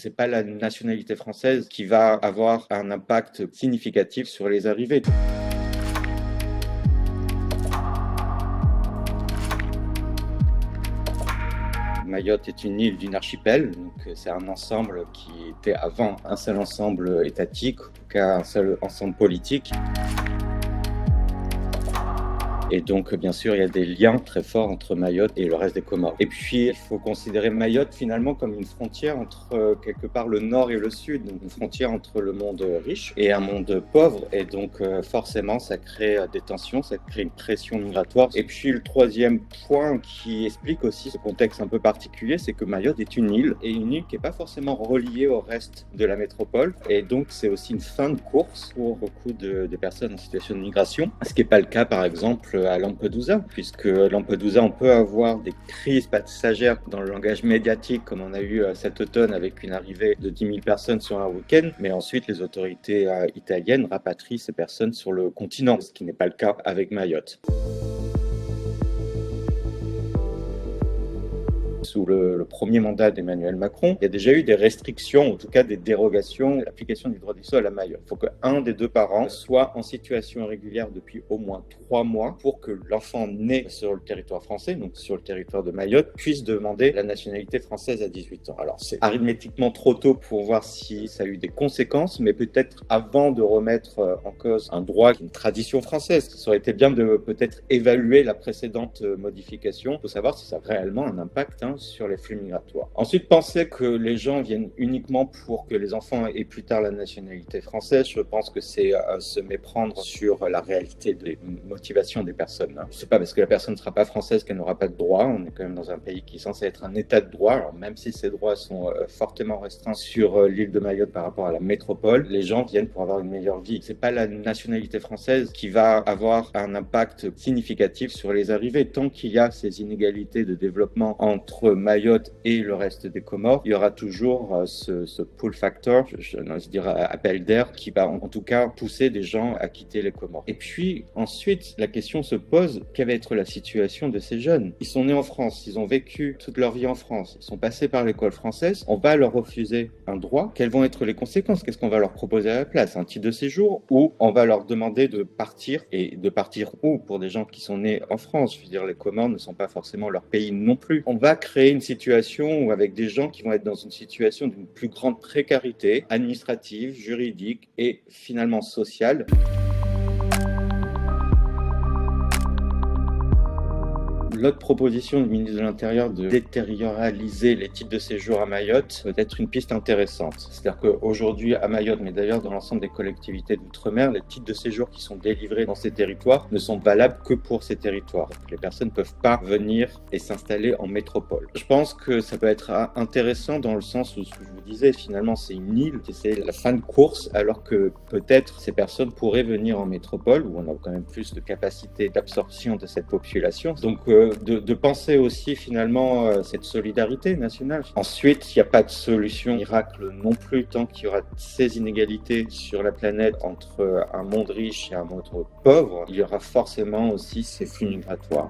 c'est pas la nationalité française qui va avoir un impact significatif sur les arrivées. Mayotte est une île d'une archipel, donc c'est un ensemble qui était avant un seul ensemble étatique, en tout cas un seul ensemble politique. Et donc, bien sûr, il y a des liens très forts entre Mayotte et le reste des Comores. Et puis, il faut considérer Mayotte finalement comme une frontière entre quelque part le nord et le sud, donc une frontière entre le monde riche et un monde pauvre. Et donc, forcément, ça crée des tensions, ça crée une pression migratoire. Et puis, le troisième point qui explique aussi ce contexte un peu particulier, c'est que Mayotte est une île, et une île qui n'est pas forcément reliée au reste de la métropole. Et donc, c'est aussi une fin de course pour beaucoup de personnes en situation de migration, ce qui n'est pas le cas, par exemple, à Lampedusa, puisque Lampedusa, on peut avoir des crises passagères dans le langage médiatique, comme on a eu cet automne avec une arrivée de 10 000 personnes sur un week-end, mais ensuite les autorités italiennes rapatrient ces personnes sur le continent, ce qui n'est pas le cas avec Mayotte. Sous le premier mandat d'Emmanuel Macron, il y a déjà eu des restrictions, en tout cas des dérogations à l'application du droit du sol à Mayotte. Il faut qu'un des deux parents soit en situation régulière depuis au moins 3 mois pour que l'enfant né sur le territoire français, donc sur le territoire de Mayotte, puisse demander la nationalité française à 18 ans. Alors c'est arithmétiquement trop tôt pour voir si ça a eu des conséquences, mais peut-être avant de remettre en cause un droit, une tradition française, ça aurait été bien de peut-être évaluer la précédente modification pour savoir si ça a réellement un impact sur les flux migratoires. Ensuite, penser que les gens viennent uniquement pour que les enfants aient plus tard la nationalité française, je pense que c'est se méprendre sur la réalité des motivations des personnes. C'est pas parce que la personne ne sera pas française qu'elle n'aura pas de droit. On est quand même dans un pays qui est censé être un état de droit. Alors, même si ces droits sont fortement restreints sur l'île de Mayotte par rapport à la métropole, les gens viennent pour avoir une meilleure vie. C'est pas la nationalité française qui va avoir un impact significatif sur les arrivées. Tant qu'il y a ces inégalités de développement entre Mayotte et le reste des Comores, il y aura toujours ce pull factor, je n'ose dire appel d'air, qui va en tout cas pousser des gens à quitter les Comores. Et puis ensuite, la question se pose, quelle va être la situation de ces jeunes? Ils sont nés en France, ils ont vécu toute leur vie en France, ils sont passés par l'école française, on va leur refuser un droit. Quelles vont être les conséquences? Qu'est-ce qu'on va leur proposer à la place? Un titre de séjour, ou on va leur demander de partir, et de partir où pour des gens qui sont nés en France? Je veux dire, les Comores ne sont pas forcément leur pays non plus. On va créer une situation où avec des gens qui vont être dans une situation d'une plus grande précarité administrative, juridique et finalement sociale. L'autre proposition du ministre de l'Intérieur de détérioriser les titres de séjour à Mayotte peut être une piste intéressante. C'est-à-dire qu'aujourd'hui à Mayotte, mais d'ailleurs dans l'ensemble des collectivités d'outre-mer, les titres de séjour qui sont délivrés dans ces territoires ne sont valables que pour ces territoires. Les personnes ne peuvent pas venir et s'installer en métropole. Je pense que ça peut être intéressant dans le sens où, ce que je vous disais, finalement c'est une île, c'est la fin de course, alors que peut-être ces personnes pourraient venir en métropole, où on a quand même plus de capacité d'absorption de cette population. Donc de penser aussi finalement cette solidarité nationale. Ensuite, il n'y a pas de solution miracle non plus tant qu'il y aura ces inégalités sur la planète entre un monde riche et un monde pauvre. Il y aura forcément aussi ces flux migratoires.